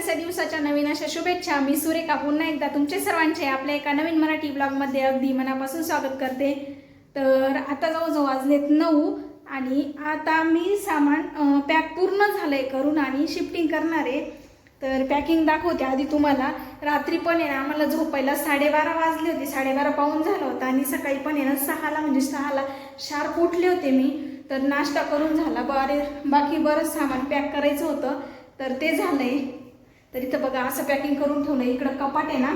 वाढदिवसाच्या दिवसाच्या नवीन अशा शुभेच्छा। मी सुरेखा पुन्हा एकदा तुमचे सर्वांचे आपल्या एका नवीन मराठी ब्लॉगमध्ये अगदी मनापासून स्वागत करते। तर आता जवळजवळ वाजलेत 9 आणि आता मी सामान पॅक पूर्ण झालंय करून आणि शिफ्टिंग करणार आहे। तर पॅकिंग दाखवते आधी तुम्हाला। रात्री पण आहे ना आम्हाला झोपायला 12:30 वाजले होते, 12:30 पाऊण झालं होतं आणि सकाळी पण आहे ना 6ला म्हणजे 6ला शार्प उठले होते मी। तर नाश्ता करून झाला, बाकी बरंच सामान पॅक करायचं होतं तर ते झालंय। तर इथं बघा असं पॅकिंग करून ठेवलंय। इकडं कपाट आहे ना,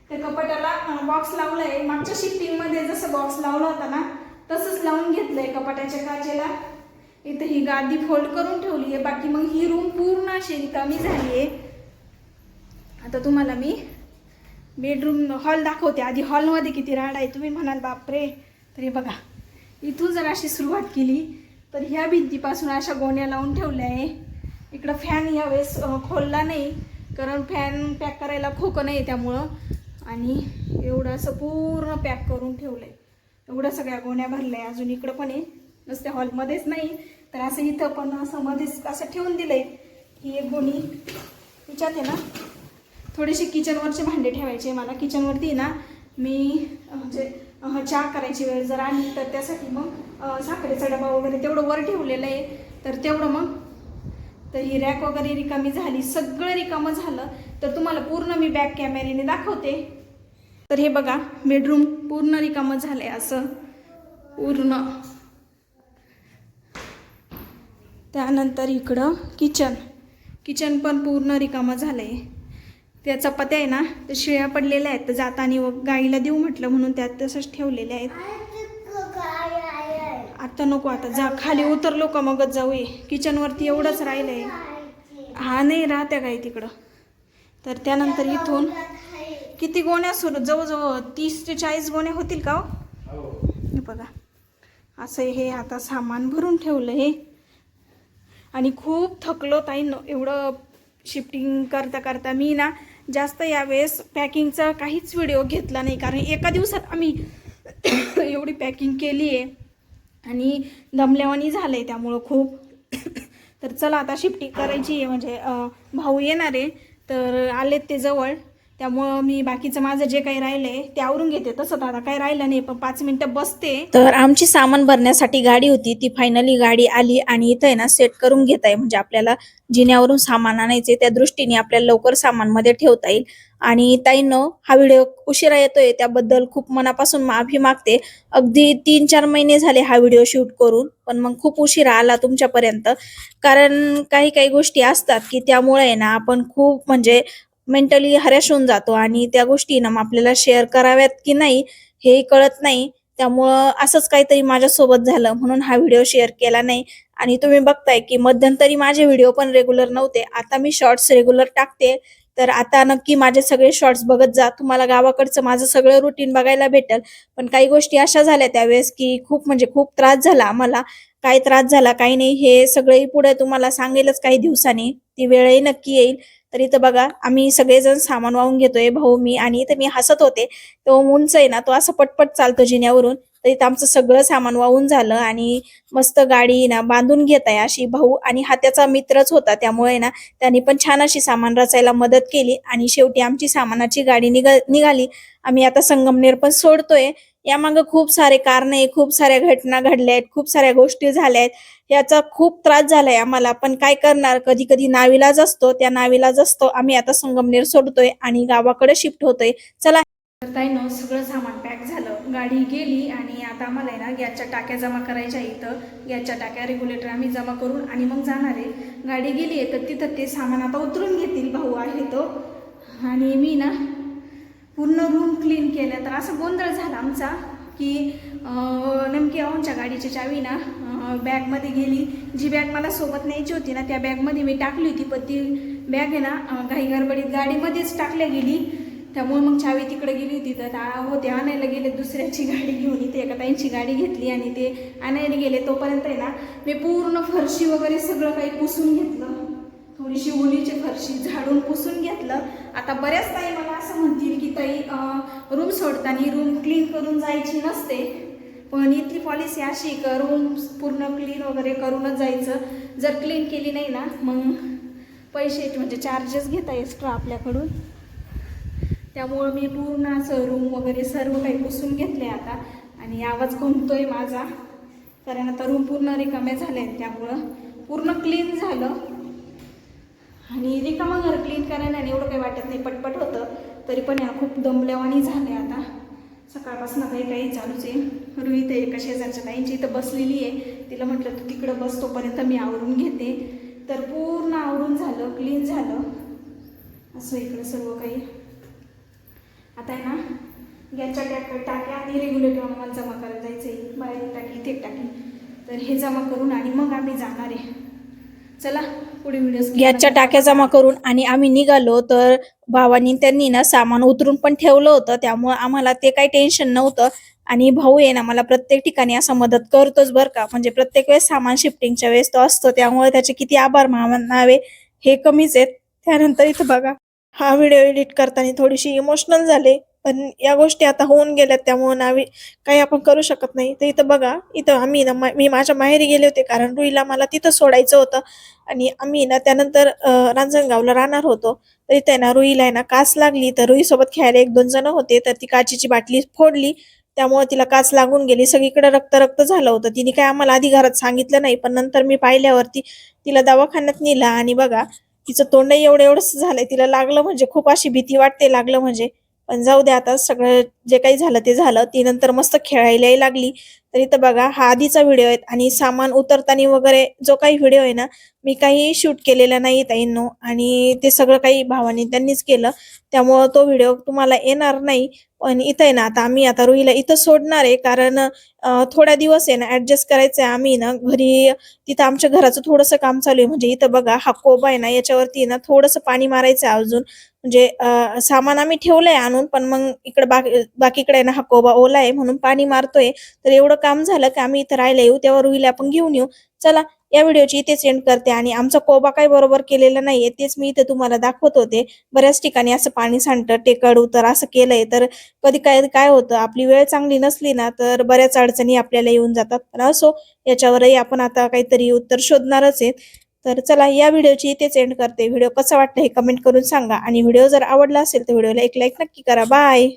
त्या कपाटाला बॉक्स लावलाय। मागच्या शिफ्टिंगमध्ये जसं बॉक्स लावला होता ना तसंच लावून घेतलंय कपाटाच्या काचेला। इथं ही गादी फोल्ड करून ठेवली आहे। बाकी मग ही रूम पूर्ण अशी रिकामी झाली आहे। आता तुम्हाला मी बेडरूम हॉल दाखवते। आधी हॉलमध्ये किती राडा आहे तुम्ही म्हणाल बापरे। तरी बघा इथून जर अशी सुरुवात केली तर ह्या भिंतीपासून अशा गोण्या लावून ठेवल्या आहे। इकडं फॅन यावेळेस खोलला नाही कारण फॅन पॅक करायला खोकं नाही त्यामुळं, आणि एवढं असं पूर्ण पॅक करून ठेवलंय। एवढं सगळ्या गोण्या भरल्या आहे। अजून इकडं पण आहे, नुसत्या हॉलमध्येच नाही तर असं इथं पण असं मध्येच असं ठेवून दिलंय। ही एक गोणी तिच्यात आहे ना थोडेसे किचनवरचे भांडे ठेवायचे मला। किचनवरती ना मी म्हणजे चहा करायची वेळ जर आली तर त्यासाठी मग साखरेचा डबा वगैरे तेवढं वर ठेवलेलं आहे। तर तेवढं मग तर ही रॅक वगैरे रिकामी झाली, सगळं रिकामं झालं। तर तुम्हाला पूर्ण मी बॅक कॅमेऱ्याने दाखवते। तर हे बघा बेडरूम पूर्ण रिकामं झालंय असं पूर्ण। त्यानंतर इकडं किचन पण पूर्ण रिकामं झालंय। त्या चपात्या आहे ना त्या शिळ्या पडलेल्या आहेत, तर जाताना गाईला देऊ म्हटलं म्हणून त्यात तसंच ठेवलेल्या आहेत। आता नको, आता जा खाली उतरलो का मगच जाऊ। किचनवरती एवढंच राहिलंय। हा नाही राहत्या गाई तिकडं। तर त्यानंतर इथून किती गोण्या सुरू, जवळजवळ 30 ते 40 गोण्या होतील का हो। हे बघा असं हे आता सामान भरून ठेवलं हे। आणि खूप थकलो ताई एवढं शिफ्टिंग करता करता। मी ना जास्त यावेळेस पॅकिंगचा काहीच व्हिडिओ घेतला नाही कारण एका दिवसात आम्ही एवढी पॅकिंग केली आहे आणि दमल्यावानी झालंय त्यामुळं खूप। तर चला आता शिफ्टिंग करायची आहे, म्हणजे भाऊ येणार आहे तर आलेत ते जवळ, त्यामुळं मी बाकीचं माझं जे काही राहिलंय ते आवरून घेते। तसं दादा काही राहिलं नाही पण 5 मिनिटं बसते। तर आमची सामान भरण्यासाठी गाडी होती ती फायनली गाडी आली आणि इथं आहे ना सेट करून घेत आहे, म्हणजे आपल्याला जिन्यावरून सामान आणायचे त्या दृष्टीने आपल्याला लवकर सामान मध्ये ठेवता येईल। आणि ताईंनो हा व्हिडिओ उशिरा येतोय त्याबद्दल खूप मनापासून माफी मागते। अगदी 3-4 महिने झाले हा व्हिडिओ शूट करून, पण मग खूप उशिरा आला तुमच्यापर्यंत कारण काही काही गोष्टी असतात की त्यामुळे ना आपण खूप म्हणजे मेंटली हरॅश होऊन जातो आणि त्या गोष्टी ना आपल्याला शेअर कराव्यात की नाही हे कळत नाही। त्यामुळं असंच काहीतरी माझ्यासोबत झालं म्हणून हा व्हिडिओ शेअर केला नाही। आणि तुम्ही बघताय की मध्यंतरी माझे व्हिडिओ पण रेग्युलर नव्हते, आता मी शॉर्ट्स रेग्युलर टाकते। तर आता नक्की माझे सगळे शॉर्ट्स बघत जा, तुम्हाला गावाकडचं माझं सगळं रुटीन बघायला भेटेल। पण काही गोष्टी अशा झाल्या त्यावेळेस की खूप म्हणजे खूप त्रास झाला आम्हाला। काय त्रास झाला काही नाही हे सगळंही पुढे तुम्हाला सांगेलच काही दिवसांनी, ती वेळही नक्की येईल। तर इथं बघा आम्ही सगळेजण सामान वाहून घेतोय, भाऊ मी, आणि इथं मी हसत होते तो उंच आहे ना तो असं पटपट चालतो जिन्यावरून। तर इथं आमचं सगळं सामान वाहून झालं आणि मस्त गाडी ना बांधून घेत आहे अशी भाऊ, आणि हा त्याचा मित्रच होता त्यामुळे ना त्यांनी पण छान अशी सामान रचायला मदत केली। आणि शेवटी आमची सामानाची गाडी निघाली। आम्ही आता संगमनेर पण सोडतोय। यामागं खूप सारे कारण आहे, खूप साऱ्या घटना घडल्या आहेत, खूप साऱ्या गोष्टी झाल्या आहेत, याचा खूप त्रास झालाय आम्हाला। पण काय करणार, कधी कधी नाविलाज असतो, त्या नाविलाज असतो आम्ही आता संगमनेर सोडतोय आणि गावाकडे शिफ्ट होतोय। चला ताईंनो सगळं सामान पॅक झालं, गाडी गेली आणि आता आम्हाला आहे ना गॅसच्या टाक्या जमा करायच्या इथं। गॅसच्या टाक्या रेग्युलेटर आम्ही जमा करून आणि मग जाणार आहे। गाडी गेली आहे तर तिथं ते सामान आता उतरून घेतील, भाऊ आहे तो। आणि मी ना पूर्ण रूम क्लीन केलं। तर असं गोंधळ झाला आमचा की नेमकी आमच्या गाडीची चावी ना बॅगमध्ये गेली। जी बॅग मला सोबत न्यायची होती ना त्या बॅगमध्ये मी टाकली होती, पण ती बॅग आहे ना घाई गडबडीत गाडीमध्येच टाकल्या गेली। त्यामुळे मग चावी तिकडे गेली होती। तर होते आणायला गेले दुसऱ्याची गाडी घेऊन, इथे एका ताईंची गाडी घेतली आणि ते आणायला गेले। तोपर्यंत आहे ना मी पूर्ण फरशी वगैरे सगळं काही पुसून घेतलं, थोडीशी ओलीची फरशी झाडून पुसून घेतलं। आता बऱ्याच ताई मला असं म्हणतील की ताई रूम सोडताना रूम क्लीन करून जायची नसते, पण इथली पॉलिसी अशी का रूम पूर्ण क्लीन वगैरे करूनच जायचं। जर क्लीन केली नाही ना मग पैसे म्हणजे चार्जेस घेता एक्स्ट्रा आपल्याकडून. त्यामुळं मी पूर्ण असं रूम वगैरे सर्व काही पुसून घेतले आता. आणि आवाज घुमतोय माझा कारण आता रूम पूर्ण रिकाम्या झाल्या आहेत, त्यामुळं पूर्ण क्लीन झालं. आणि रिकामं घर क्लीन करायला एवढं काही वाटत नाही, पटपट होतं. तरी पण या खूप दमल्यावानी झाले आता. सकाळपासून काही काही चालूच आहे. रुई ते एका शेजारच्या ताईंची इथं बसलेली आहे, तिला म्हटलं तू तिकडं बस, तोपर्यंत मी आवरून घेते. तर पूर्ण आवरून झालं, क्लीन झालं असं इकडं सर्व काही. आता आहे ना गॅसच्या टाक्या आणि रेग्युलेटर आम्हाला जमा करायला जायचं आहे. बाहेर टाकी इथे टाकी, तर हे जमा करून आणि मग आम्ही जाणार आहे. चला पुढे व्हिडिओ. गॅसच्या टाक्या जमा करून आणि आम्ही निघालो. तर भावानी त्यांनी ना सामान उतरून पण ठेवलं होतं, त्यामुळे आम्हाला ते काही टेन्शन नव्हतं. आणि भाऊ आहे ना मला प्रत्येक ठिकाणी असं मदत करतोच बरं का, म्हणजे प्रत्येक वेळेस सामान शिफ्टिंगच्या वेळेस तो असतो, त्यामुळे त्याचे किती आभार मानावे हे कमीच आहेत. त्यानंतर इथं बघा, हा व्हिडिओ एडिट करताना थोडीशी इमोशनल झाले, पण या गोष्टी आता होऊन गेल्यात त्यामुळे नावी काही आपण करू शकत नाही. तर इथं बघा, इथं आम्ही ना मी माझ्या माहेरी गेले होते कारण रुईला मला तिथं सोडायचं होतं. आणि आम्ही ना त्यानंतर रांजणगावला राहणार होतो. तर इथे ना रुईला आहे ना काच लागली. तर रुईसोबत खेळायला 1-2 जण होते, तर ती काचेची बाटली फोडली, त्यामुळे तिला काच लागून गेली. सगळीकडे रक्त रक्त झालं होतं. तिने काय आम्हाला आधी घरात सांगितलं नाही, पण नंतर मी पाहिल्यावरती तिला दवाखान्यात नेलं. आणि बघा तिचं तोंडही एवढं एवढंच झालंय. तिला लागलं म्हणजे खूप अशी भीती वाटते लागलं म्हणजे. पण जाऊ दे, आता सगळं जे काही झालं ते झालं. ती नंतर मस्त खेळायलाही लागली. तर इथं बघा, हा आधीचा व्हिडिओ आहे आणि सामान उतरताना वगैरे जो काही व्हिडिओ आहे ना, मी काही शूट केलेला नाही ताईंनो, आणि ते सगळं काही भावानी त्यांनीच केलं, त्यामुळं तो व्हिडिओ तुम्हाला येणार नाही. पण इथं आहे ना आता आम्ही आता रुईला इथं सोडणार आहे, कारण थोड्या दिवस आहे ना ऍडजस्ट करायचं आहे. आम्ही ना घरी तिथं आमच्या घराचं थोडंसं काम चालू आहे. म्हणजे इथं बघा हा कोबा आहे ना, याच्यावरती ना थोडंसं पाणी मारायचं आहे अजून. म्हणजे सामान आम्ही ठेवलंय आणून, पण मग इकडे बाकीकडे ना हा कोबा ओला आहे म्हणून पाणी मारतोय. तर एवढं काम झालं की आम्ही इथं राहायला येऊ, तेव्हा रुईला आपण घेऊन येऊ. चला, या व्हिडिओची इथेच एंड करते. आणि आमचा कोबा काही बरोबर केलेला नाहीये, तेच मी इथे तुम्हाला दाखवत होते. बऱ्याच ठिकाणी असं पाणी सांडतं, टेकड उतर असं केलंय. तर कधी काय काय होतं, आपली वेळ चांगली नसली ना तर बऱ्याच अडचणी आपल्याला येऊन जातात. पण असो, याच्यावरही आपण आता काहीतरी उत्तर शोधणारच आहे. तर चला, या व्हिडिओची इथेच एंड करते. व्हिडिओ कसा वाटतं हे कमेंट करून सांगा, आणि व्हिडिओ जर आवडला असेल तर व्हिडिओला एक लाईक नक्की करा. बाय.